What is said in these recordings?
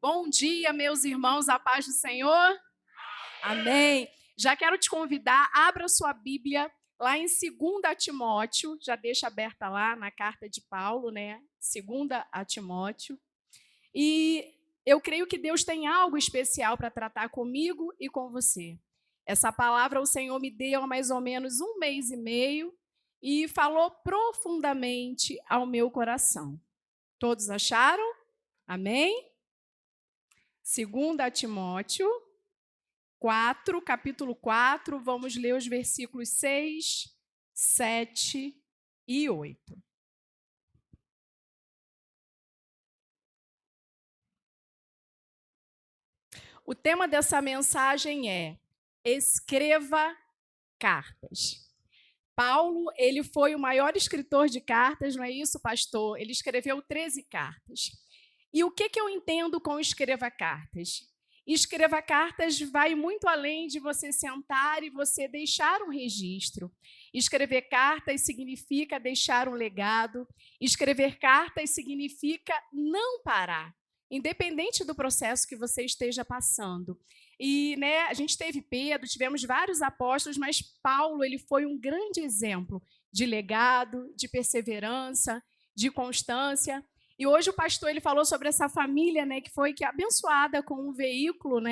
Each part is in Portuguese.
Bom dia, meus irmãos, a paz do Senhor. Amém. Já quero te convidar, abra sua Bíblia lá em 2 Timóteo, já deixa aberta lá na carta de Paulo, né? 2 Timóteo. E eu creio que Deus tem algo especial para tratar comigo e com você. Essa palavra o Senhor me deu há mais ou menos 1 mês e meio e falou profundamente ao meu coração. Todos acharam? Amém? 2 Timóteo 4, capítulo 4, vamos ler os versículos 6, 7 e 8. O tema dessa mensagem é: escreva cartas. Paulo, ele foi o maior escritor de cartas, não é isso, pastor? Ele escreveu 13 cartas. E o que eu entendo com escreva cartas? Escreva cartas vai muito além de você sentar e você deixar um registro. Escrever cartas significa deixar um legado. Escrever cartas significa não parar, independente do processo que você esteja passando. E a gente teve Pedro, tivemos vários apóstolos, mas Paulo ele foi um grande exemplo de legado, de perseverança, de constância. E hoje o pastor ele falou sobre essa família, que foi abençoada com um veículo,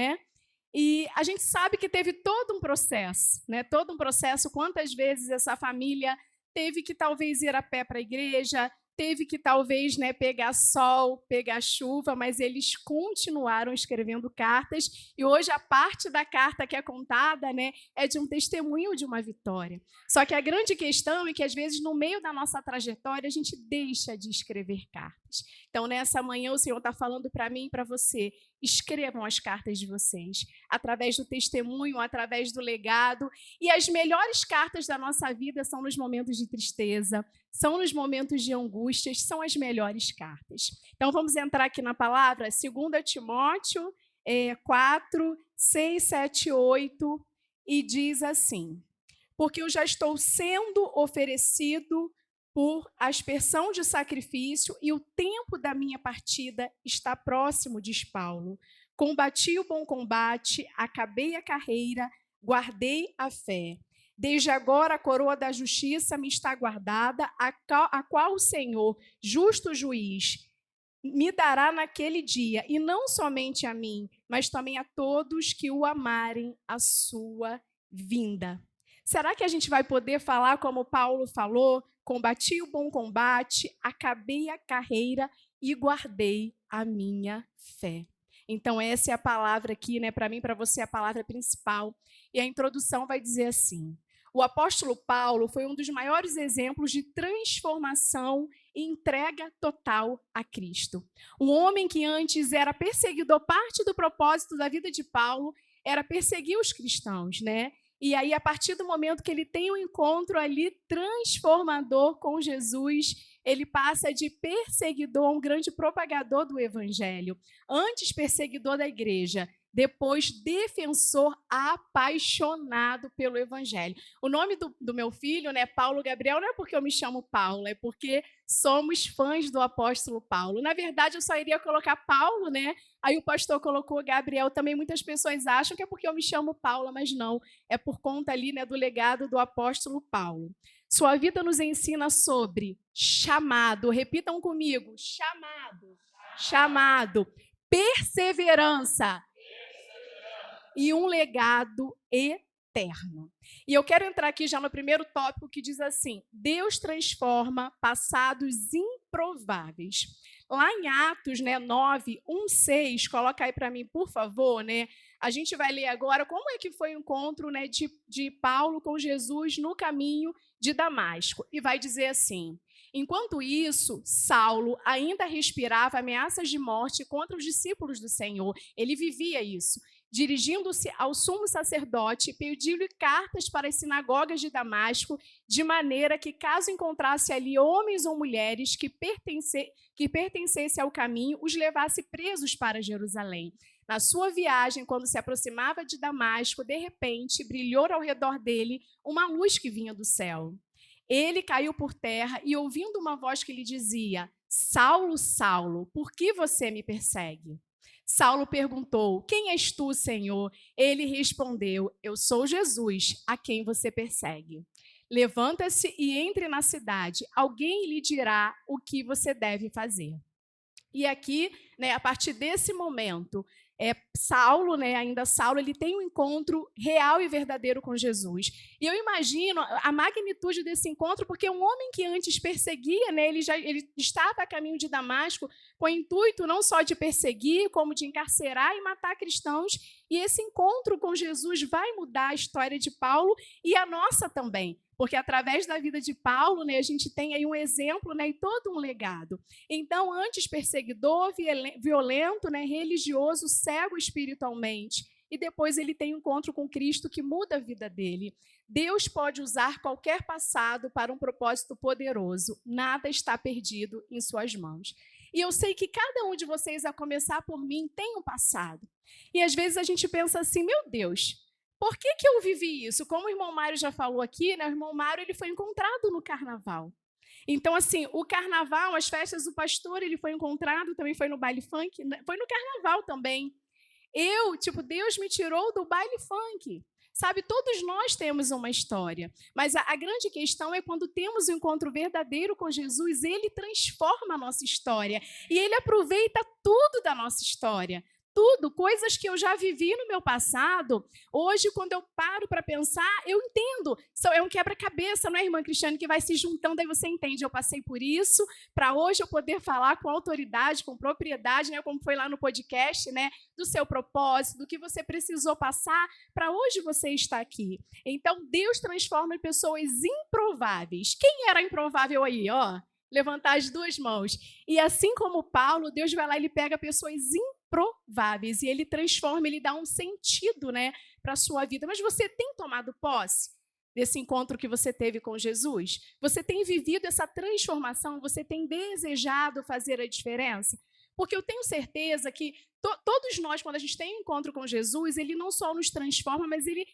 E a gente sabe que teve todo um processo, Todo um processo. Quantas vezes essa família teve que talvez ir a pé para a igreja, teve que talvez pegar sol, pegar chuva, mas eles continuaram escrevendo cartas. E hoje a parte da carta que é contada, é de um testemunho de uma vitória. Só que a grande questão é que às vezes no meio da nossa trajetória a gente deixa de escrever cartas. Então nessa manhã o Senhor está falando para mim e para você: escrevam as cartas de vocês, através do testemunho, através do legado. E as melhores cartas da nossa vida são nos momentos de tristeza, são nos momentos de angústias, são as melhores cartas. Então vamos entrar aqui na palavra, 2 Timóteo 4, 6, 7, 8, e diz assim: porque eu já estou sendo oferecido por aspersão de sacrifício e o tempo da minha partida está próximo, diz Paulo. Combati o bom combate, acabei a carreira, guardei a fé. Desde agora a coroa da justiça me está guardada, a qual o Senhor, justo juiz, me dará naquele dia, e não somente a mim, mas também a todos que o amarem a sua vinda. Será que a gente vai poder falar como Paulo falou? Combati o bom combate, acabei a carreira e guardei a minha fé. Então essa é a palavra aqui, para mim, para você, a palavra principal. E a introdução vai dizer assim: o apóstolo Paulo foi um dos maiores exemplos de transformação e entrega total a Cristo. Um homem que antes era perseguidor, parte do propósito da vida de Paulo era perseguir os cristãos, E aí, a partir do momento que ele tem um encontro ali transformador com Jesus, ele passa de perseguidor a um grande propagador do evangelho. Antes perseguidor da igreja, depois defensor apaixonado pelo evangelho. O nome do meu filho, Paulo Gabriel, não é porque eu me chamo Paulo, é porque somos fãs do apóstolo Paulo. Na verdade, eu só iria colocar Paulo, Aí o pastor colocou Gabriel. Também muitas pessoas acham que é porque eu me chamo Paula, mas não. É por conta ali, do legado do apóstolo Paulo. Sua vida nos ensina sobre chamado. Repitam comigo: chamado. Chamado. Perseverança. E um legado eterno. E eu quero entrar aqui já no primeiro tópico, que diz assim: Deus transforma passados improváveis. Lá em Atos 9, 1, 6, coloca aí para mim, por favor, A gente vai ler agora como é que foi o encontro de Paulo com Jesus no caminho de Damasco. E vai dizer assim: enquanto isso, Saulo ainda respirava ameaças de morte contra os discípulos do Senhor. Ele vivia isso. Dirigindo-se ao sumo sacerdote, pediu-lhe cartas para as sinagogas de Damasco, de maneira que, caso encontrasse ali homens ou mulheres que pertencessem ao caminho, os levasse presos para Jerusalém. Na sua viagem, quando se aproximava de Damasco, de repente, brilhou ao redor dele uma luz que vinha do céu. Ele caiu por terra e, ouvindo uma voz que lhe dizia: Saulo, Saulo, por que você me persegue? Saulo perguntou: quem és tu, Senhor? Ele respondeu: eu sou Jesus, a quem você persegue. Levanta-se e entre na cidade. Alguém lhe dirá o que você deve fazer. E aqui, né, a partir desse momento, Saulo, né, ainda Saulo, ele tem um encontro real e verdadeiro com Jesus. E eu imagino a magnitude desse encontro, porque um homem que antes perseguia, né, ele estava a caminho de Damasco com o intuito não só de perseguir, como de encarcerar e matar cristãos. E esse encontro com Jesus vai mudar a história de Paulo e a nossa também. Porque através da vida de Paulo, né, a gente tem aí um exemplo, né, e todo um legado. Então, antes perseguidor, violento, né, religioso, cego espiritualmente, e depois ele tem um encontro com Cristo que muda a vida dele. Deus pode usar qualquer passado para um propósito poderoso. Nada está perdido em suas mãos. E eu sei que cada um de vocês, a começar por mim, tem um passado. E às vezes a gente pensa assim, meu Deus, por que eu vivi isso? Como o irmão Mário já falou aqui, né, o irmão Mário ele foi encontrado no carnaval. Então, assim, o carnaval, as festas do pastor, ele foi encontrado, também foi no baile funk, foi no carnaval também. Deus me tirou do baile funk. Sabe, todos nós temos uma história, mas a grande questão é quando temos um encontro verdadeiro com Jesus, ele transforma a nossa história e ele aproveita tudo da nossa história. Tudo, coisas que eu já vivi no meu passado, hoje, quando eu paro para pensar, eu entendo. É um quebra-cabeça, não é, irmã Cristiane, que vai se juntando, aí você entende. Eu passei por isso, para hoje eu poder falar com autoridade, com propriedade, né, como foi lá no podcast, né, do seu propósito, do que você precisou passar, para hoje você estar aqui. Então, Deus transforma em pessoas improváveis. Quem era improvável aí, ó? Levantar as duas mãos. E assim como Paulo, Deus vai lá e ele pega pessoas improváveis e ele transforma, ele dá um sentido, né, para a sua vida. Mas você tem tomado posse desse encontro que você teve com Jesus? Você tem vivido essa transformação? Você tem desejado fazer a diferença? Porque eu tenho certeza que todos nós, quando a gente tem um encontro com Jesus, ele não só nos transforma, mas ele,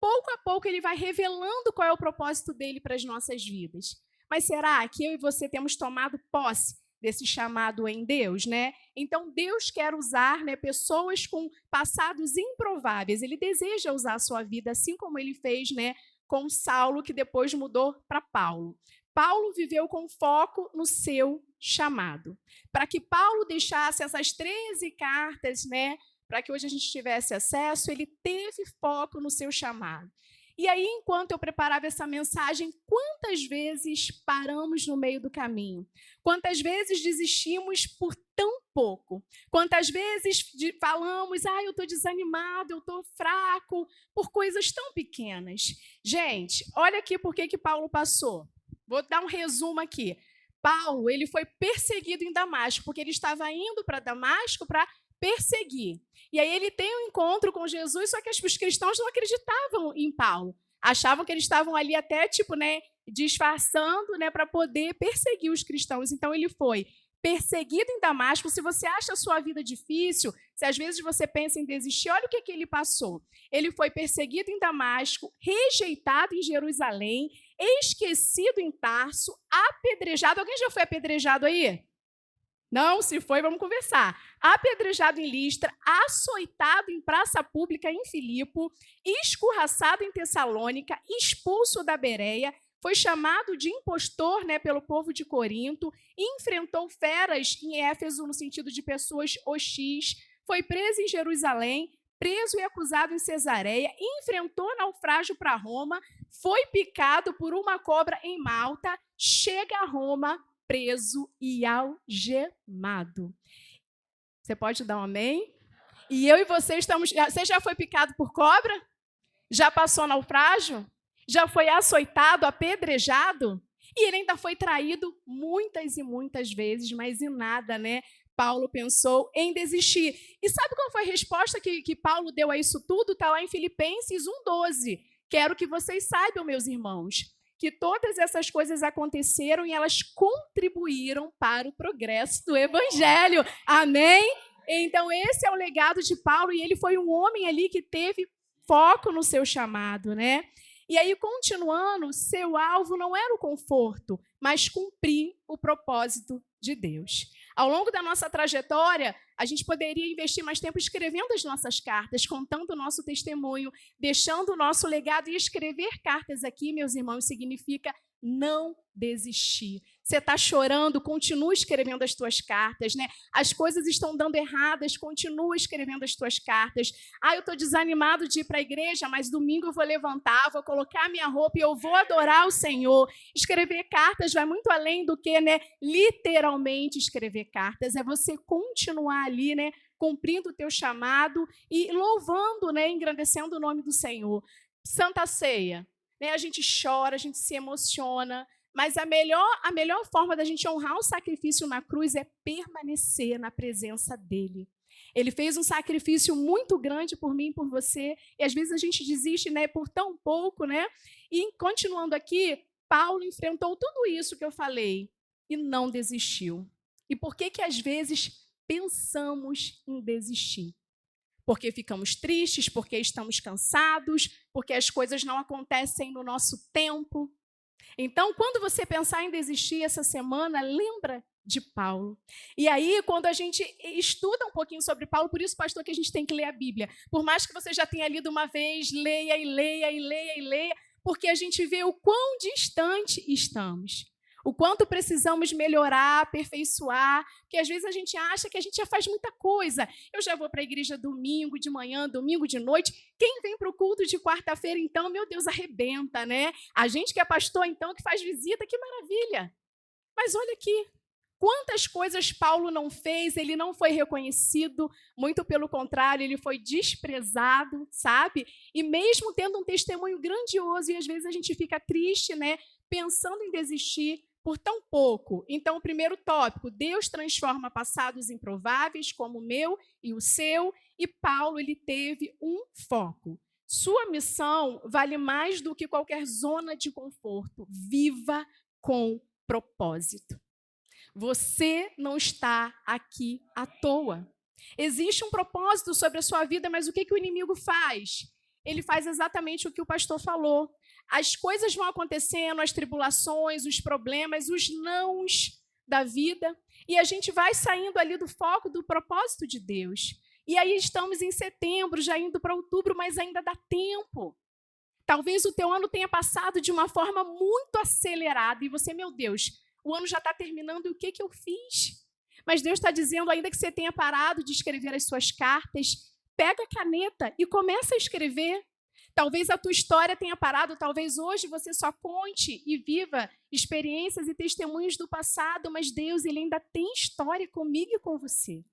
pouco a pouco, ele vai revelando qual é o propósito dele para as nossas vidas. Mas será que eu e você temos tomado posse desse chamado em Deus, né? Então, Deus quer usar, né, pessoas com passados improváveis. Ele deseja usar a sua vida, assim como ele fez, né, com Saulo, que depois mudou para Paulo. Paulo viveu com foco no seu chamado. Para que Paulo deixasse essas 13 cartas, né, para que hoje a gente tivesse acesso, ele teve foco no seu chamado. E aí, enquanto eu preparava essa mensagem, quantas vezes paramos no meio do caminho? Quantas vezes desistimos por tão pouco? Quantas vezes falamos, eu estou desanimado, eu estou fraco, por coisas tão pequenas? Gente, olha aqui por que Paulo passou. Vou dar um resumo aqui. Paulo, ele foi perseguido em Damasco, porque ele estava indo para Damasco para perseguir. E aí ele tem um encontro com Jesus, só que os cristãos não acreditavam em Paulo. Achavam que eles estavam ali até, disfarçando, né, para poder perseguir os cristãos. Então ele foi perseguido em Damasco. Se você acha a sua vida difícil, se às vezes você pensa em desistir, olha o que ele passou. Ele foi perseguido em Damasco, rejeitado em Jerusalém, esquecido em Tarso, apedrejado. Alguém já foi apedrejado aí? Não, se foi, vamos conversar. Apedrejado em Listra, açoitado em praça pública em Filipo, escorraçado em Tessalônica, expulso da Bereia, foi chamado de impostor, né, pelo povo de Corinto, enfrentou feras em Éfeso, no sentido de pessoas hostis, foi preso em Jerusalém, preso e acusado em Cesareia, enfrentou naufrágio para Roma, foi picado por uma cobra em Malta, chega a Roma, preso e algemado. Você pode dar um amém? E eu e você estamos... Você já foi picado por cobra? Já passou naufrágio? Já foi açoitado, apedrejado? E ele ainda foi traído muitas e muitas vezes, mas em nada, né? Paulo pensou em desistir. E sabe qual foi a resposta que Paulo deu a isso tudo? Está lá em Filipenses 1,12. Quero que vocês saibam, meus irmãos, que todas essas coisas aconteceram e elas contribuíram para o progresso do Evangelho. Amém? Então, esse é o legado de Paulo, e ele foi um homem ali que teve foco no seu chamado, né? E aí, continuando, seu alvo não era o conforto, mas cumprir o propósito de Deus. Ao longo da nossa trajetória, a gente poderia investir mais tempo escrevendo as nossas cartas, contando o nosso testemunho, deixando o nosso legado. E escrever cartas aqui, meus irmãos, significa não desistir. Você está chorando, continua escrevendo as tuas cartas, né? As coisas estão dando erradas, continua escrevendo as tuas cartas. Eu estou desanimado de ir para a igreja, mas domingo eu vou levantar, vou colocar minha roupa e eu vou adorar o Senhor. Escrever cartas vai muito além do que, né? Literalmente escrever cartas. É você continuar ali, né? Cumprindo o teu chamado e louvando, né? Engrandecendo o nome do Senhor. Santa Ceia. A gente chora, a gente se emociona, mas a melhor forma da gente honrar o sacrifício na cruz é permanecer na presença dele. Ele fez um sacrifício muito grande por mim e por você, e às vezes a gente desiste, né, por tão pouco, né? E continuando aqui, Paulo enfrentou tudo isso que eu falei e não desistiu. E por que às vezes pensamos em desistir? Porque ficamos tristes, porque estamos cansados, porque as coisas não acontecem no nosso tempo. Então, quando você pensar em desistir essa semana, lembra de Paulo. E aí, quando a gente estuda um pouquinho sobre Paulo, por isso, pastor, que a gente tem que ler a Bíblia. Por mais que você já tenha lido uma vez, leia e leia e leia e leia, porque a gente vê o quão distante estamos. O quanto precisamos melhorar, aperfeiçoar, porque às vezes a gente acha que a gente já faz muita coisa. Eu já vou para a igreja domingo de manhã, domingo de noite. Quem vem para o culto de quarta-feira, então, meu Deus, arrebenta, né? A gente que é pastor, então, que faz visita, que maravilha. Mas olha aqui, quantas coisas Paulo não fez, ele não foi reconhecido, muito pelo contrário, ele foi desprezado, sabe? E mesmo tendo um testemunho grandioso, e às vezes a gente fica triste, né? Pensando em desistir por tão pouco. Então, o primeiro tópico, Deus transforma passados improváveis, como o meu e o seu, e Paulo, ele teve um foco. Sua missão vale mais do que qualquer zona de conforto. Viva com propósito. Você não está aqui à toa. Existe um propósito sobre a sua vida, mas o que o inimigo faz? Ele faz exatamente o que o pastor falou. As coisas vão acontecendo, as tribulações, os problemas, os nãos da vida, e a gente vai saindo ali do foco do propósito de Deus. E aí estamos em setembro, já indo para outubro, mas ainda dá tempo. Talvez o teu ano tenha passado de uma forma muito acelerada, e você, meu Deus, o ano já está terminando, e o que eu fiz? Mas Deus está dizendo, ainda que você tenha parado de escrever as suas cartas, pega a caneta e começa a escrever. Talvez a tua história tenha parado, talvez hoje você só conte e viva experiências e testemunhos do passado, mas Deus, ele ainda tem história comigo e com você.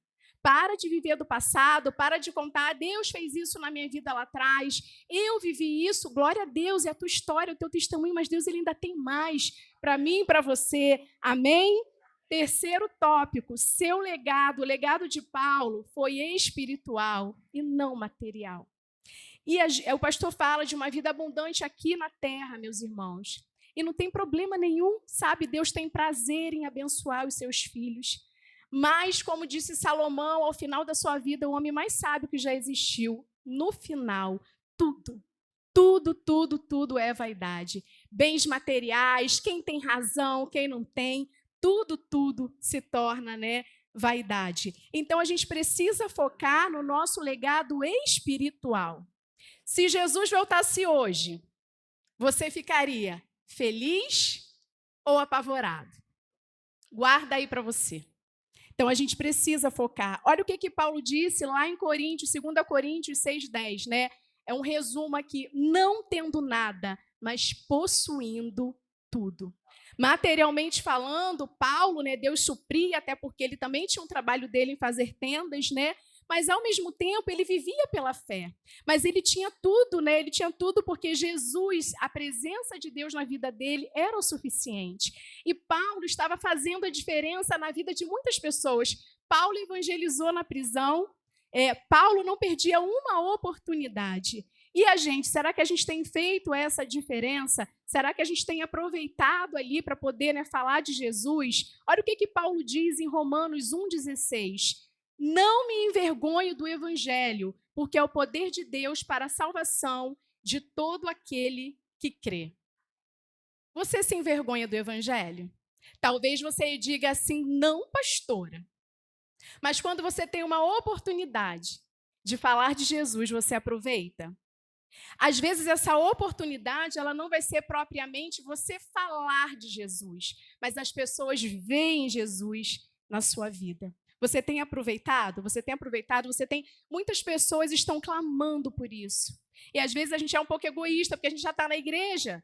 Para de viver do passado, para de contar, Deus fez isso na minha vida lá atrás, eu vivi isso, glória a Deus, é a tua história, o teu testemunho, mas Deus, ele ainda tem mais para mim e para você, amém? Terceiro tópico, seu legado, o legado de Paulo foi espiritual e não material. E o pastor fala de uma vida abundante aqui na terra, meus irmãos. E não tem problema nenhum, sabe? Deus tem prazer em abençoar os seus filhos. Mas, como disse Salomão, ao final da sua vida, o homem mais sábio que já existiu, no final, tudo é vaidade. Bens materiais, quem tem razão, quem não tem, tudo se torna, né, vaidade. Então, a gente precisa focar no nosso legado espiritual. Se Jesus voltasse hoje, você ficaria feliz ou apavorado? Guarda aí para você. Então, a gente precisa focar. Olha o que Paulo disse lá em Coríntios, 2 Coríntios 6,10, né? É um resumo aqui. Não tendo nada, mas possuindo tudo. Materialmente falando, Paulo, né, Deus supria, até porque ele também tinha um trabalho dele em fazer tendas, né? Mas, ao mesmo tempo, ele vivia pela fé. Mas ele tinha tudo, né? Ele tinha tudo porque Jesus, a presença de Deus na vida dele era o suficiente. E Paulo estava fazendo a diferença na vida de muitas pessoas. Paulo evangelizou na prisão. Paulo não perdia uma oportunidade. E a gente, será que a gente tem feito essa diferença? Será que a gente tem aproveitado ali para poder, né, falar de Jesus? Olha o que Paulo diz em Romanos 1,16. Não me envergonho do evangelho, porque é o poder de Deus para a salvação de todo aquele que crê. Você se envergonha do evangelho? Talvez você diga assim, não, pastora. Mas quando você tem uma oportunidade de falar de Jesus, você aproveita? Às vezes essa oportunidade, ela não vai ser propriamente você falar de Jesus, mas as pessoas veem Jesus na sua vida. Você tem aproveitado? Você tem aproveitado? Muitas pessoas estão clamando por isso. E às vezes a gente é um pouco egoísta, porque a gente já está na igreja.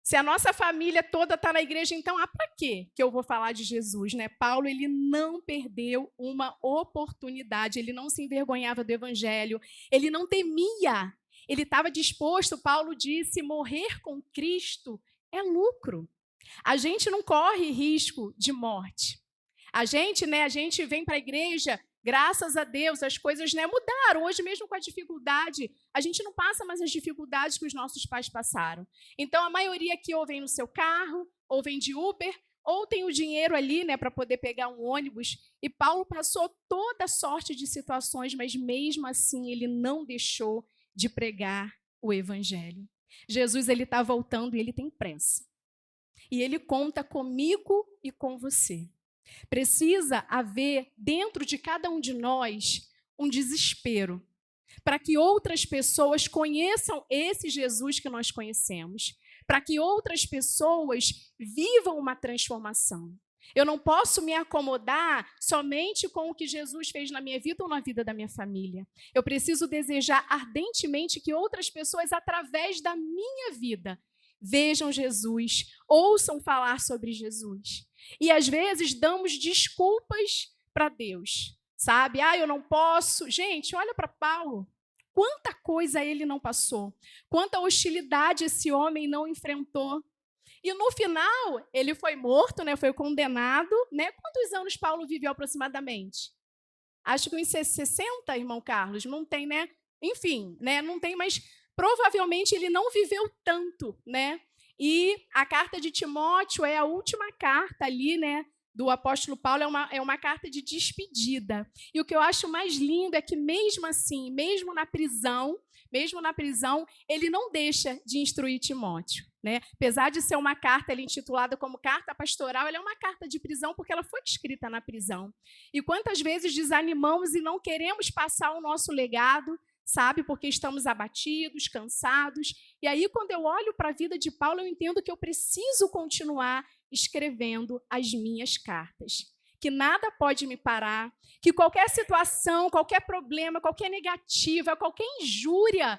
Se a nossa família toda está na igreja, então, para quê que eu vou falar de Jesus, né? Paulo, ele não perdeu uma oportunidade, ele não se envergonhava do evangelho, ele não temia, ele estava disposto, Paulo disse, morrer com Cristo é lucro. A gente não corre risco de morte. A gente vem para a igreja, graças a Deus, as coisas mudaram. Hoje mesmo com a dificuldade, a gente não passa mais as dificuldades que os nossos pais passaram. Então, a maioria aqui ou vem no seu carro, ou vem de Uber, ou tem o dinheiro ali para poder pegar um ônibus. E Paulo passou toda sorte de situações, mas mesmo assim ele não deixou de pregar o evangelho. Jesus está voltando e ele tem pressa. E ele conta comigo e com você. Precisa haver dentro de cada um de nós um desespero para que outras pessoas conheçam esse Jesus que nós conhecemos, para que outras pessoas vivam uma transformação. Eu não posso me acomodar somente com o que Jesus fez na minha vida ou na vida da minha família. Eu preciso desejar ardentemente que outras pessoas, através da minha vida, vejam Jesus, ouçam falar sobre Jesus. E às vezes damos desculpas para Deus, sabe? Eu não posso. Gente, olha para Paulo. Quanta coisa ele não passou. Quanta hostilidade esse homem não enfrentou. E no final, ele foi morto, foi condenado. Quantos anos Paulo viveu aproximadamente? Acho que uns 60, irmão Carlos. Não tem, Enfim, não tem, mas provavelmente ele não viveu tanto, E a carta de Timóteo é a última carta ali, do apóstolo Paulo, é uma carta de despedida. E o que eu acho mais lindo é que mesmo assim, mesmo na prisão, ele não deixa de instruir Timóteo. Apesar de ser uma carta ali, intitulada como carta pastoral, ela é uma carta de prisão porque ela foi escrita na prisão. E quantas vezes desanimamos e não queremos passar o nosso legado, sabe? Porque estamos abatidos, cansados. E aí, quando eu olho para a vida de Paulo, eu entendo que eu preciso continuar escrevendo as minhas cartas. Que nada pode me parar, que qualquer situação, qualquer problema, qualquer negativa, qualquer injúria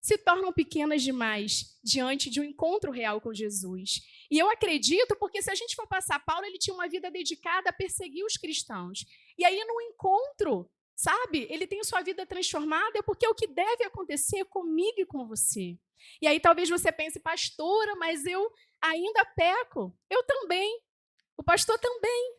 se tornam pequenas demais diante de um encontro real com Jesus. E eu acredito, porque se a gente for passar, Paulo ele tinha uma vida dedicada a perseguir os cristãos. E aí, no encontro, sabe, ele tem sua vida transformada, porque é o que deve acontecer comigo e com você. E aí talvez você pense, pastora, mas eu ainda peco. Eu também. O pastor também.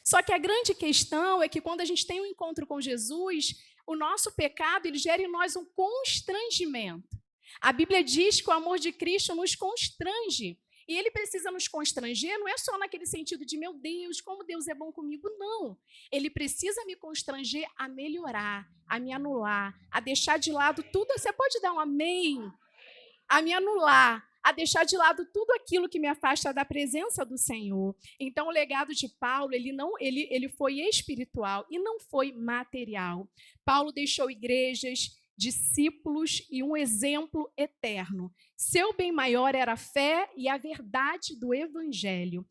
Só que a grande questão é que quando a gente tem um encontro com Jesus, o nosso pecado ele gera em nós um constrangimento. A Bíblia diz que o amor de Cristo nos constrange. E ele precisa nos constranger, não é só naquele sentido de, meu Deus, como Deus é bom comigo, não. Ele precisa me constranger a melhorar, a me anular, a deixar de lado tudo. Você pode dar um amém? A me anular, a deixar de lado tudo aquilo que me afasta da presença do Senhor. Então, o legado de Paulo, ele foi espiritual e não foi material. Paulo deixou igrejas, discípulos e um exemplo eterno. Seu bem maior era a fé e a verdade do evangelho.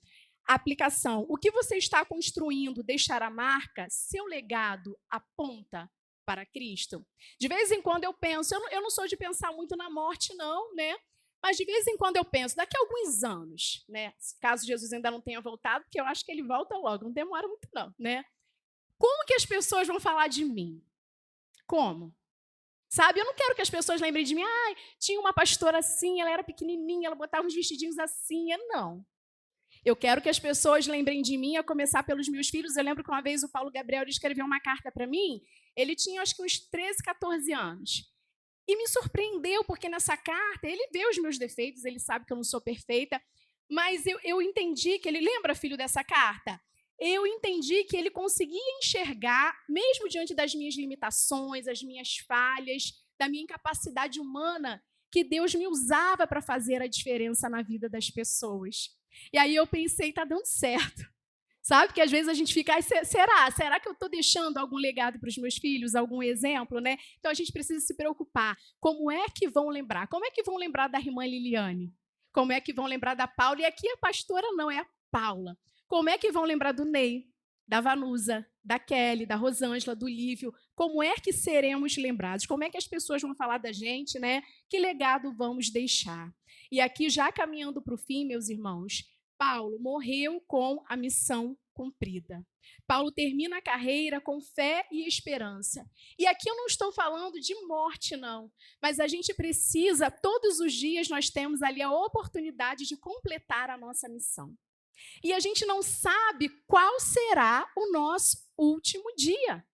Aplicação. O que você está construindo deixará marca? Seu legado aponta para Cristo? De vez em quando eu penso, eu não sou de pensar muito na morte, não, Mas de vez em quando eu penso, daqui a alguns anos, caso Jesus ainda não tenha voltado, porque eu acho que ele volta logo, não demora muito não, Como que as pessoas vão falar de mim? Como? Sabe, eu não quero que as pessoas lembrem de mim, tinha uma pastora assim, ela era pequenininha, ela botava uns vestidinhos assim, não. Eu quero que as pessoas lembrem de mim, a começar pelos meus filhos. Eu lembro que uma vez o Paulo Gabriel escreveu uma carta para mim, ele tinha acho que uns 13, 14 anos. E me surpreendeu, porque nessa carta ele vê os meus defeitos, ele sabe que eu não sou perfeita, mas eu entendi que ele, lembra, filho, dessa carta? Eu entendi que ele conseguia enxergar, mesmo diante das minhas limitações, as minhas falhas, da minha incapacidade humana, que Deus me usava para fazer a diferença na vida das pessoas. E aí eu pensei, tá dando certo. Sabe que às vezes a gente fica, será que eu estou deixando algum legado para os meus filhos, algum exemplo, né? Então a gente precisa se preocupar. Como é que vão lembrar? Como é que vão lembrar da irmã Liliane? Como é que vão lembrar da Paula? E aqui a pastora não, é a Paula. Como é que vão lembrar do Ney, da Vanusa, da Kelly, da Rosângela, do Lívio? Como é que seremos lembrados? Como é que as pessoas vão falar da gente, né? Que legado vamos deixar? E aqui, já caminhando para o fim, meus irmãos, Paulo morreu com a missão cumprida. Paulo termina a carreira com fé e esperança. E aqui eu não estou falando de morte, não. Mas a gente precisa, todos os dias, nós temos ali a oportunidade de completar a nossa missão. E a gente não sabe qual será o nosso último dia.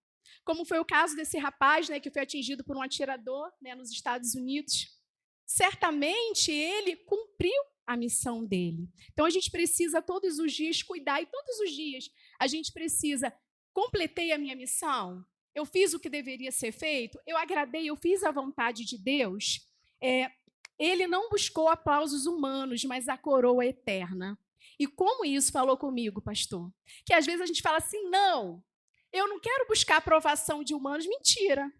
Como foi o caso desse rapaz, né, que foi atingido por um atirador, né, nos Estados Unidos. Certamente ele cumpriu a missão dele. Então a gente precisa todos os dias cuidar, e todos os dias a gente precisa, completei a minha missão? Eu fiz o que deveria ser feito? Eu agradei, eu fiz a vontade de Deus? Ele não buscou aplausos humanos, mas a coroa eterna. E como isso falou comigo, pastor? Que às vezes a gente fala assim, não, eu não quero buscar aprovação de humanos. Mentira.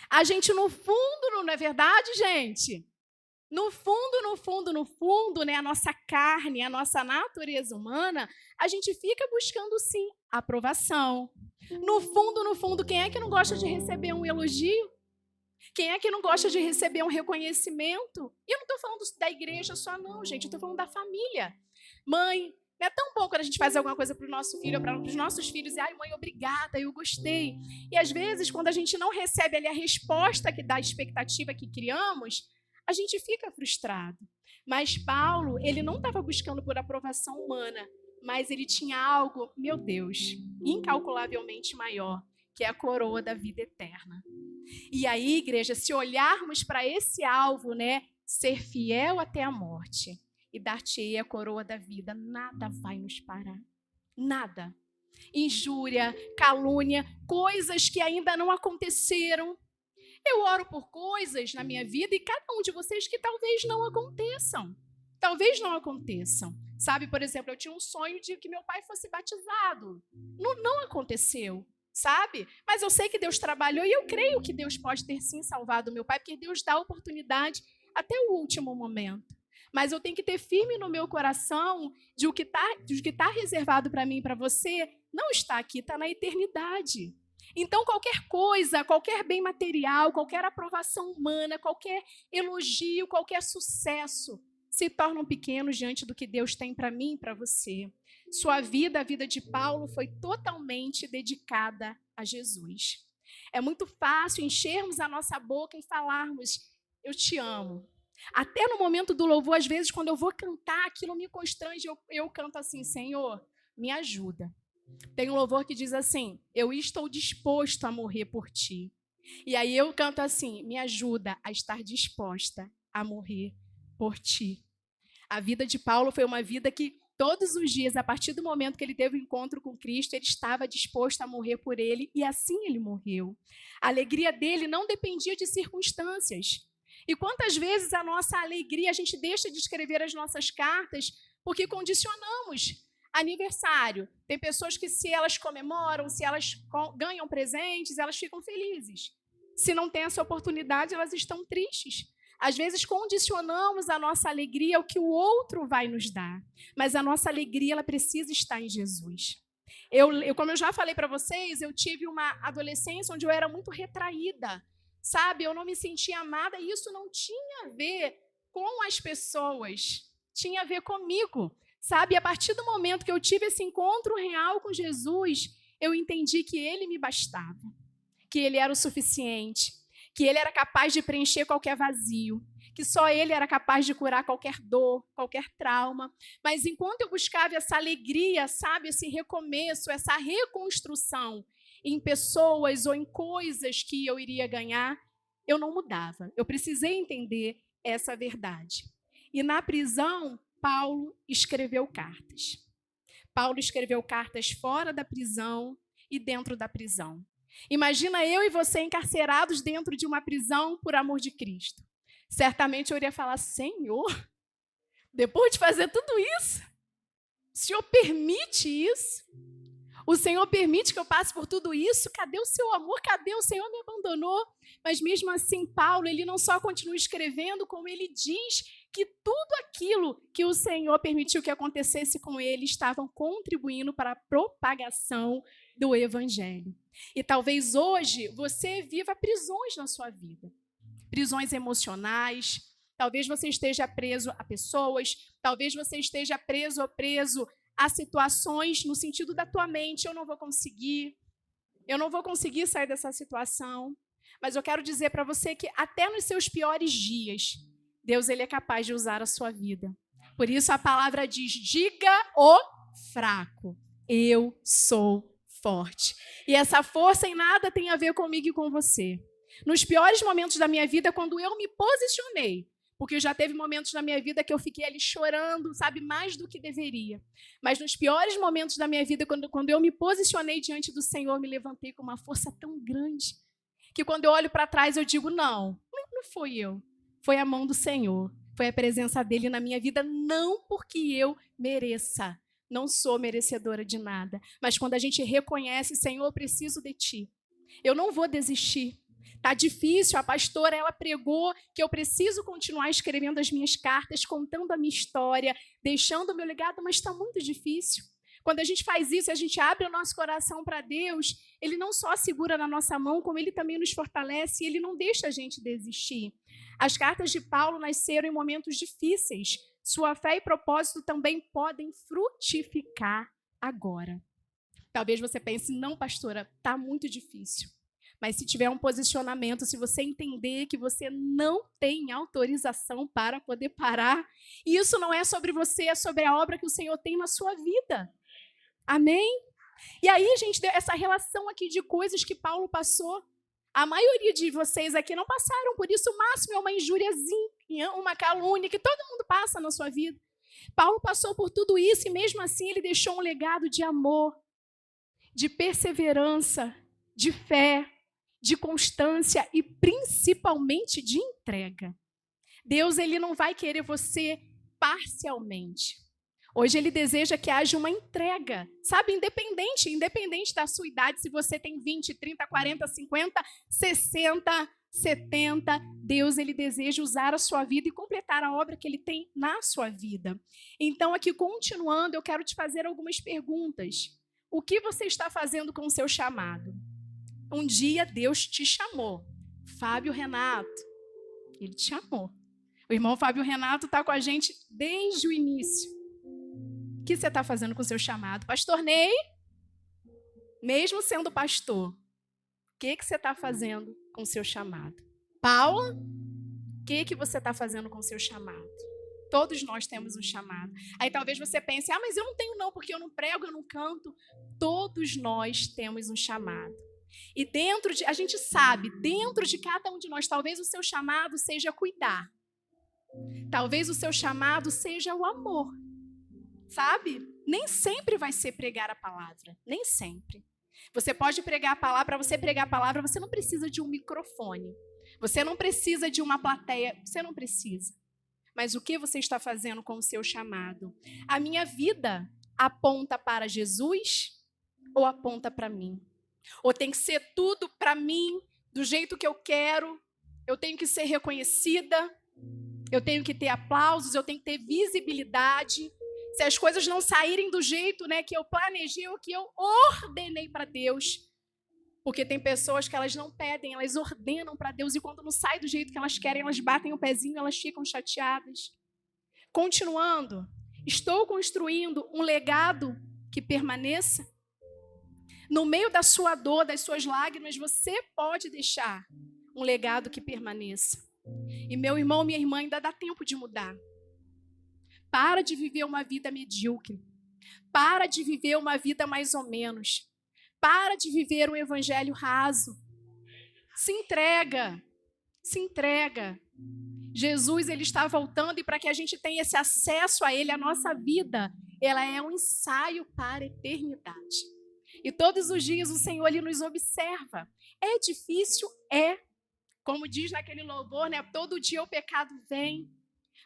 A gente, no fundo, não é verdade, gente? No fundo, né, a nossa carne, a nossa natureza humana, a gente fica buscando, sim, aprovação. No fundo, quem é que não gosta de receber um elogio? Quem é que não gosta de receber um reconhecimento? E eu não estou falando da igreja só, não, gente. Eu estou falando da família. Mãe, não é tão bom quando a gente faz alguma coisa para o nosso filho ou para os nossos filhos e, ai, mãe, obrigada, eu gostei. E, às vezes, quando a gente não recebe ali a resposta da expectativa que criamos, a gente fica frustrado. Mas Paulo, ele não estava buscando por aprovação humana, mas ele tinha algo, meu Deus, incalculavelmente maior, que é a coroa da vida eterna. E aí, igreja, se olharmos para esse alvo, né, ser fiel até a morte e dar-te-ei a coroa da vida, nada vai nos parar. Nada. Injúria, calúnia, coisas que ainda não aconteceram. Eu oro por coisas na minha vida e cada um de vocês que talvez não aconteçam. Talvez não aconteçam. Sabe, por exemplo, eu tinha um sonho de que meu pai fosse batizado. Não aconteceu, sabe? Mas eu sei que Deus trabalhou e eu creio que Deus pode ter sim salvado meu pai, porque Deus dá oportunidade até o último momento. Mas eu tenho que ter firme no meu coração de o que está reservado para mim e para você não está aqui, está na eternidade. Então, qualquer coisa, qualquer bem material, qualquer aprovação humana, qualquer elogio, qualquer sucesso, se tornam pequenos diante do que Deus tem para mim e para você. Sua vida, a vida de Paulo, foi totalmente dedicada a Jesus. É muito fácil enchermos a nossa boca e falarmos, eu te amo. Até no momento do louvor, às vezes, quando eu vou cantar, aquilo me constrange, eu canto assim, Senhor, me ajuda. Tem um louvor que diz assim, eu estou disposto a morrer por ti. E aí eu canto assim, me ajuda a estar disposta a morrer por ti. A vida de Paulo foi uma vida que todos os dias, a partir do momento que ele teve o encontro com Cristo, ele estava disposto a morrer por ele e assim ele morreu. A alegria dele não dependia de circunstâncias. E quantas vezes a nossa alegria, a gente deixa de escrever as nossas cartas porque condicionamos. Aniversário. Tem pessoas que, se elas comemoram, se elas ganham presentes, elas ficam felizes. Se não tem essa oportunidade, elas estão tristes. Às vezes, condicionamos a nossa alegria ao que o outro vai nos dar. Mas a nossa alegria, ela precisa estar em Jesus. Como eu já falei para vocês, eu tive uma adolescência onde eu era muito retraída. Sabe? Eu não me sentia amada e isso não tinha a ver com as pessoas. Tinha a ver comigo. Sabe, a partir do momento que eu tive esse encontro real com Jesus, eu entendi que Ele me bastava, que Ele era o suficiente, que Ele era capaz de preencher qualquer vazio, que só Ele era capaz de curar qualquer dor, qualquer trauma. Mas enquanto eu buscava essa alegria, sabe, esse recomeço, essa reconstrução em pessoas ou em coisas que eu iria ganhar, eu não mudava. Eu precisei entender essa verdade. E na prisão, Paulo escreveu cartas. Paulo escreveu cartas fora da prisão e dentro da prisão. Imagina eu e você encarcerados dentro de uma prisão por amor de Cristo. certamente eu iria falar: Senhor, depois de fazer tudo isso, o Senhor permite isso? O Senhor permite que eu passe por tudo isso? Cadê o seu amor? Cadê? O Senhor me abandonou? Mas mesmo assim, Paulo, ele não só continua escrevendo, como ele diz que tudo aquilo que o Senhor permitiu que acontecesse com ele estavam contribuindo para a propagação do Evangelho. E talvez hoje você viva prisões na sua vida. Prisões emocionais, talvez você esteja preso a pessoas, talvez você esteja preso ou preso a situações no sentido da tua mente: eu não vou conseguir sair dessa situação. Mas eu quero dizer para você que até nos seus piores dias, Deus ele é capaz de usar a sua vida. Por isso a palavra diz: diga o fraco, eu sou forte. E essa força em nada tem a ver comigo e com você. Nos piores momentos da minha vida, quando eu me posicionei, porque já teve momentos na minha vida que eu fiquei ali chorando, sabe, mais do que deveria. Mas nos piores momentos da minha vida, quando eu me posicionei diante do Senhor, me levantei com uma força tão grande, que quando eu olho para trás eu digo: não fui eu. Foi a mão do Senhor, foi a presença dele na minha vida, não porque eu mereça. Não sou merecedora de nada. Mas quando a gente reconhece: Senhor, eu preciso de ti. Eu não vou desistir. Tá difícil, a pastora, ela pregou que eu preciso continuar escrevendo as minhas cartas, contando a minha história, deixando o meu legado, mas está muito difícil. Quando a gente faz isso, a gente abre o nosso coração para Deus, ele não só segura na nossa mão, como ele também nos fortalece e ele não deixa a gente desistir. As cartas de Paulo nasceram em momentos difíceis. Sua fé e propósito também podem frutificar agora. Talvez você pense: não, pastora, está muito difícil. Mas se tiver um posicionamento, se você entender que você não tem autorização para poder parar, e isso não é sobre você, é sobre a obra que o Senhor tem na sua vida. Amém? E aí, gente, essa relação aqui de coisas que Paulo passou, a maioria de vocês aqui não passaram por isso. O máximo é uma injúriazinha, uma calúnia que todo mundo passa na sua vida. Paulo passou por tudo isso e mesmo assim ele deixou um legado de amor, de perseverança, de fé, de constância e principalmente de entrega. Deus ele não vai querer você parcialmente. Hoje ele deseja que haja uma entrega, sabe, independente da sua idade, se você tem 20, 30, 40, 50, 60, 70, Deus ele deseja usar a sua vida e completar a obra que ele tem na sua vida. Então, aqui continuando, eu quero te fazer algumas perguntas. O que você está fazendo com o seu chamado? Um dia Deus te chamou. Fábio Renato, ele te chamou. O irmão Fábio Renato está com a gente desde o início. O que você está fazendo com o seu chamado? Pastor Ney, mesmo sendo pastor, o que você está fazendo com o seu chamado? Paula, o que você está fazendo com o seu chamado? Todos nós temos um chamado. Aí talvez você pense: mas eu não tenho não, porque eu não prego, eu não canto. Todos nós temos um chamado. E a gente sabe, dentro de cada um de nós, talvez o seu chamado seja cuidar. Talvez o seu chamado seja o amor. Sabe? Nem sempre vai ser pregar a palavra. Nem sempre. Você pode pregar a palavra. Para você pregar a palavra, você não precisa de um microfone. Você não precisa de uma plateia. Você não precisa. Mas o que você está fazendo com o seu chamado? A minha vida aponta para Jesus ou aponta para mim? Ou tem que ser tudo para mim, do jeito que eu quero? Eu tenho que ser reconhecida? Eu tenho que ter aplausos? Eu tenho que ter visibilidade? Se as coisas não saírem do jeito, que eu planejei ou que eu ordenei para Deus. Porque tem pessoas que elas não pedem, elas ordenam para Deus. E quando não sai do jeito que elas querem, elas batem o pezinho, elas ficam chateadas. Continuando, estou construindo um legado que permaneça? No meio da sua dor, das suas lágrimas, você pode deixar um legado que permaneça. E meu irmão, minha irmã, ainda dá tempo de mudar. Para de viver uma vida medíocre. Para de viver uma vida mais ou menos. Para de viver um evangelho raso. Se entrega. Se entrega. Jesus, ele está voltando e para que a gente tenha esse acesso a ele, a nossa vida, ela é um ensaio para a eternidade. E todos os dias o Senhor ele nos observa. É difícil? É. Como diz naquele louvor, né? Todo dia o pecado vem.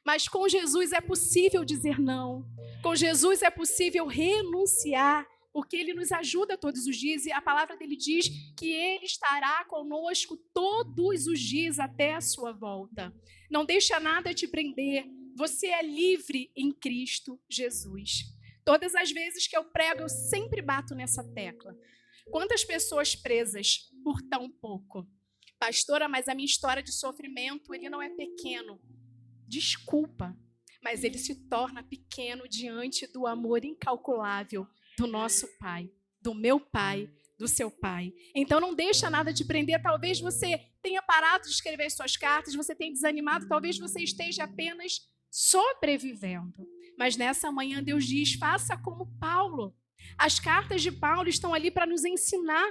Mas com Jesus é possível dizer não. Com Jesus é possível renunciar, porque Ele nos ajuda todos os dias. E a palavra dele diz que Ele estará conosco todos os dias até a sua volta. Não deixa nada te prender. Você é livre em Cristo Jesus. Todas as vezes que eu prego, eu sempre bato nessa tecla. Quantas pessoas presas por tão pouco? Pastora, mas a minha história de sofrimento, ele não é pequeno. Desculpa, mas ele se torna pequeno diante do amor incalculável do nosso Pai, do meu Pai, do seu Pai. Então não deixa nada te prender. Talvez você tenha parado de escrever suas cartas, você tenha desanimado, talvez você esteja apenas sobrevivendo. Mas nessa manhã Deus diz, faça como Paulo. As cartas de Paulo estão ali para nos ensinar.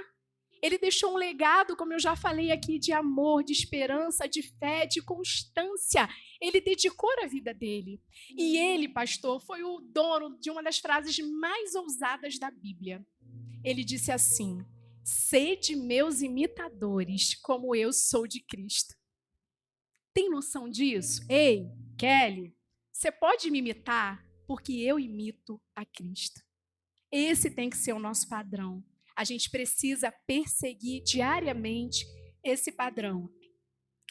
Ele deixou um legado, como eu já falei aqui, de amor, de esperança, de fé, de constância. Ele dedicou a vida dele. E ele, pastor, foi o dono de uma das frases mais ousadas da Bíblia. Ele disse assim, sede meus imitadores, como eu sou de Cristo. Tem noção disso? Ei, Kelly, você pode me imitar porque eu imito a Cristo. Esse tem que ser o nosso padrão. A gente precisa perseguir diariamente esse padrão.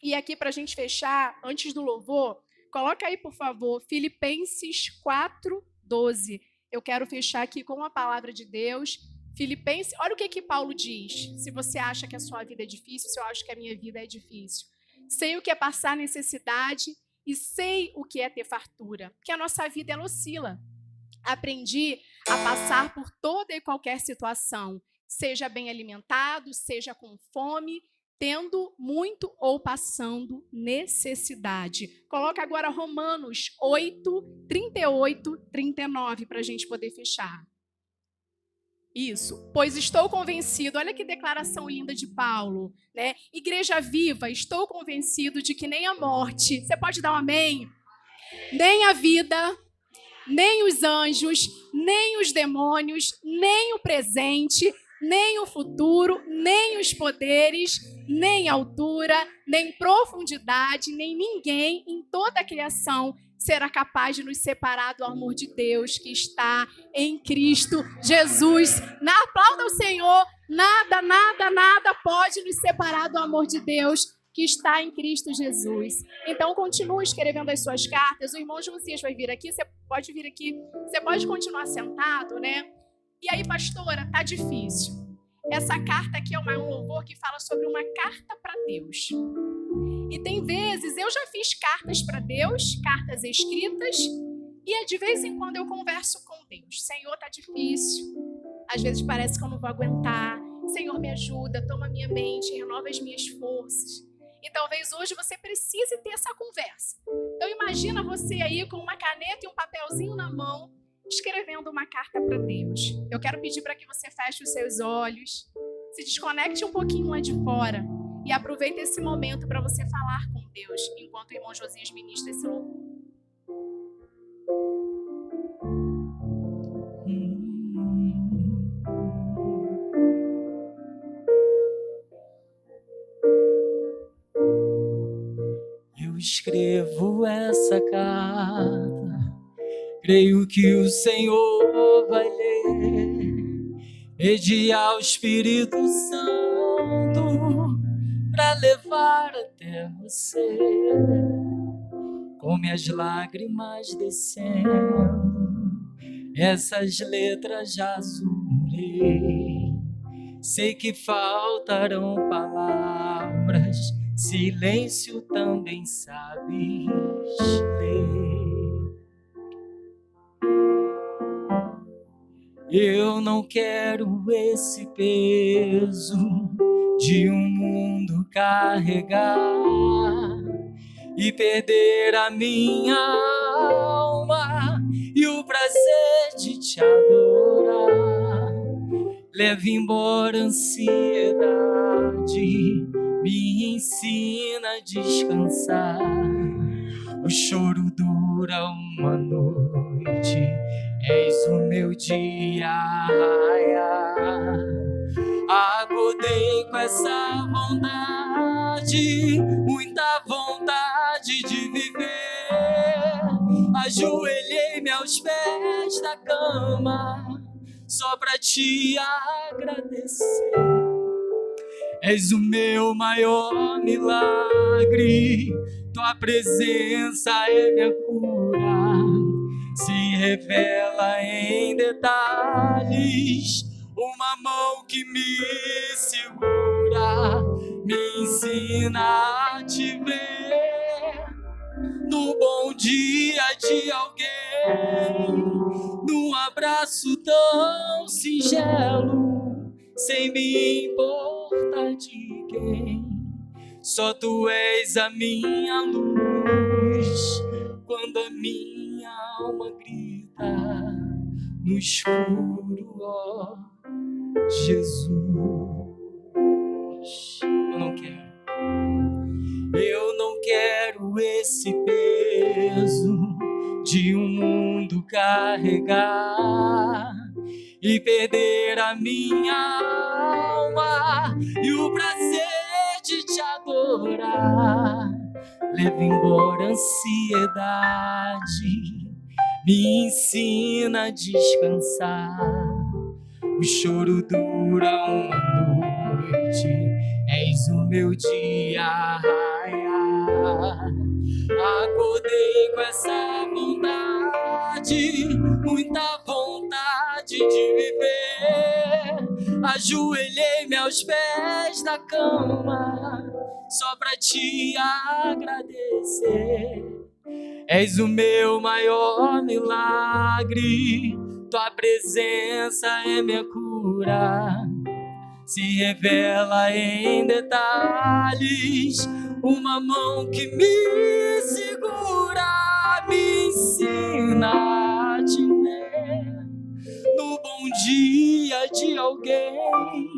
E aqui, para a gente fechar, antes do louvor, coloca aí, por favor, Filipenses 4:12. Eu quero fechar aqui com a palavra de Deus. Filipenses, olha o que Paulo diz. Se você acha que a sua vida é difícil, se eu acho que a minha vida é difícil. Sei o que é passar necessidade e sei o que é ter fartura. Porque a nossa vida, ela oscila. Aprendi a passar por toda e qualquer situação. Seja bem alimentado, seja com fome, tendo muito ou passando necessidade. Coloca agora Romanos 8, 38, 39 para a gente poder fechar. Isso, pois estou convencido, olha que declaração linda de Paulo, né? Igreja viva, estou convencido de que nem a morte, você pode dar um amém? Nem a vida, nem os anjos, nem os demônios, nem o presente, nem o futuro, nem os poderes, nem altura, nem profundidade, nem ninguém em toda a criação será capaz de nos separar do amor de Deus que está em Cristo Jesus. Aplauda o Senhor, nada, nada, nada pode nos separar do amor de Deus que está em Cristo Jesus. Então, continue escrevendo as suas cartas. O irmão Josias vai vir aqui, você pode vir aqui, você pode continuar sentado, né? E aí, pastora, tá difícil. Essa carta aqui é um louvor que fala sobre uma carta para Deus. E tem vezes, eu já fiz cartas para Deus, cartas escritas, e de vez em quando eu converso com Deus. Senhor, tá difícil. Às vezes parece que eu não vou aguentar. Senhor, me ajuda, toma minha mente, renova as minhas forças. E talvez hoje você precise ter essa conversa. Então imagina você aí com uma caneta e um papelzinho na mão, escrevendo uma carta para Deus. Eu quero pedir para que você feche os seus olhos, se desconecte um pouquinho lá de fora e aproveite esse momento para você falar com Deus, enquanto o irmão Josias ministra esse louvor. Eu escrevo essa carta, creio que o Senhor vai ler, mediar o Espírito Santo para levar até você, com minhas lágrimas descendo, essas letras já azulei. Sei que faltarão palavras, silêncio também sabes ler. Eu não quero esse peso de um mundo carregar e perder a minha alma e o prazer de te adorar. Leve embora a ansiedade, me ensina a descansar. O choro dura uma noite, és o meu dia. Acordei com essa vontade vontade, muita vontade de viver. Ajoelhei-me aos pés da cama só pra te agradecer. És o meu maior milagre, tua presença é minha cura. Se revela em detalhes, uma mão que me segura, me ensina a te ver no bom dia de alguém, num abraço tão singelo, sem me importar de quem. Só tu és a minha luz, quando a minha alma grita no escuro, ó Jesus. Eu não quero esse peso de um mundo carregar e perder a minha alma e o prazer de te adorar. Leva embora a ansiedade, me ensina a descansar. O choro dura uma noite, és o meu dia. Acordei com essa vontade, muita vontade de viver. Ajoelhei-me aos pés da cama só pra te agradecer. És o meu maior milagre, tua presença é minha cura. Se revela em detalhes, uma mão que me segura, me ensina a te ver no bom dia de alguém,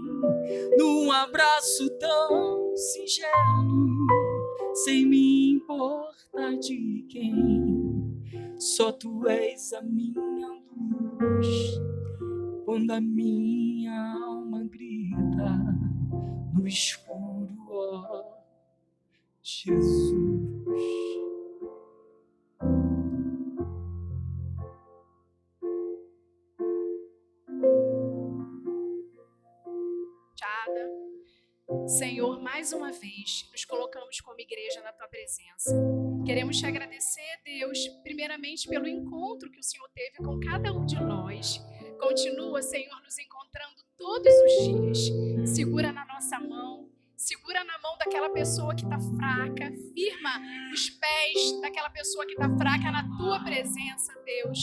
num abraço tão singelo, sem me importar de quem. Só tu és a minha luz, quando a minha alma grita no escuro, ó Jesus. Senhor, mais uma vez, nos colocamos como igreja na Tua presença. Queremos te agradecer, Deus, primeiramente pelo encontro que o Senhor teve com cada um de nós. Continua, Senhor, nos encontrando todos os dias. Segura na nossa mão, segura na mão daquela pessoa que está fraca, firma os pés daquela pessoa que está fraca na Tua presença, Deus.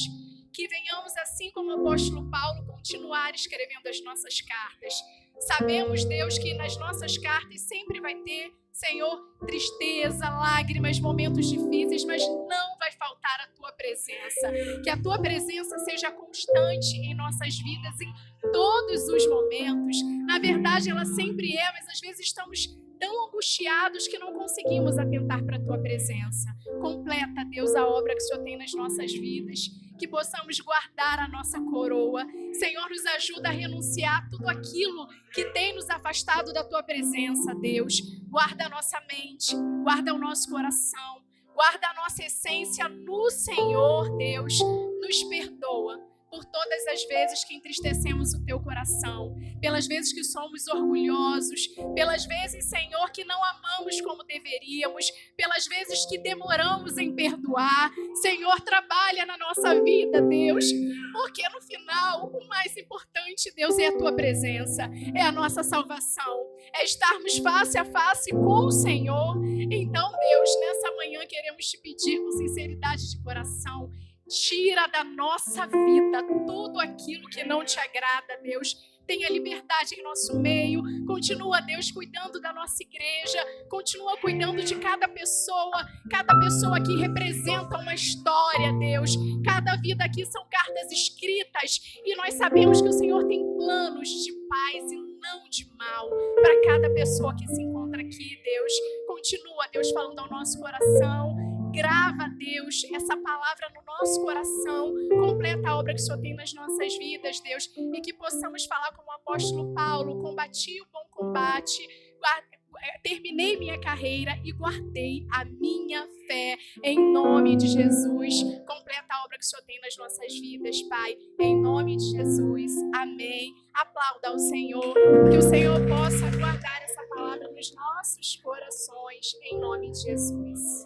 Que venhamos, assim como o apóstolo Paulo, continuar escrevendo as nossas cartas. Sabemos, Deus, que nas nossas cartas sempre vai ter, Senhor, tristeza, lágrimas, momentos difíceis, mas não vai faltar a Tua presença. Que a Tua presença seja constante em nossas vidas, em todos os momentos. Na verdade, ela sempre é, mas às vezes estamos tão angustiados que não conseguimos atentar para a Tua presença. Completa, Deus, a obra que o Senhor tem nas nossas vidas. Que possamos guardar a nossa coroa. Senhor, nos ajuda a renunciar tudo aquilo que tem nos afastado da Tua presença, Deus. Guarda a nossa mente, guarda o nosso coração, guarda a nossa essência no Senhor, Deus. Nos perdoa por todas as vezes que entristecemos o Teu coração, pelas vezes que somos orgulhosos, pelas vezes, Senhor, que não amamos como deveríamos, pelas vezes que demoramos em perdoar. Senhor, trabalha na nossa vida, Deus, porque no final o mais importante, Deus, é a Tua presença, é a nossa salvação, é estarmos face a face com o Senhor. Então, Deus, nessa manhã queremos Te pedir com sinceridade de coração, tira da nossa vida tudo aquilo que não Te agrada, Deus. Tenha liberdade em nosso meio. Continua, Deus, cuidando da nossa igreja. Continua cuidando de cada pessoa aqui representa uma história, Deus. Cada vida aqui são cartas escritas e nós sabemos que o Senhor tem planos de paz e não de mal para cada pessoa que se encontra aqui, Deus. Continua, Deus, falando ao nosso coração. Grava, Deus, essa palavra no nosso coração. Completa a obra que o Senhor tem nas nossas vidas, Deus. E que possamos falar como o apóstolo Paulo: combati o bom combate, terminei minha carreira e guardei a minha fé em nome de Jesus. Completa a obra que o Senhor tem nas nossas vidas, Pai, em nome de Jesus. Amém. Aplauda ao Senhor, que o Senhor possa guardar essa palavra nos nossos corações, em nome de Jesus.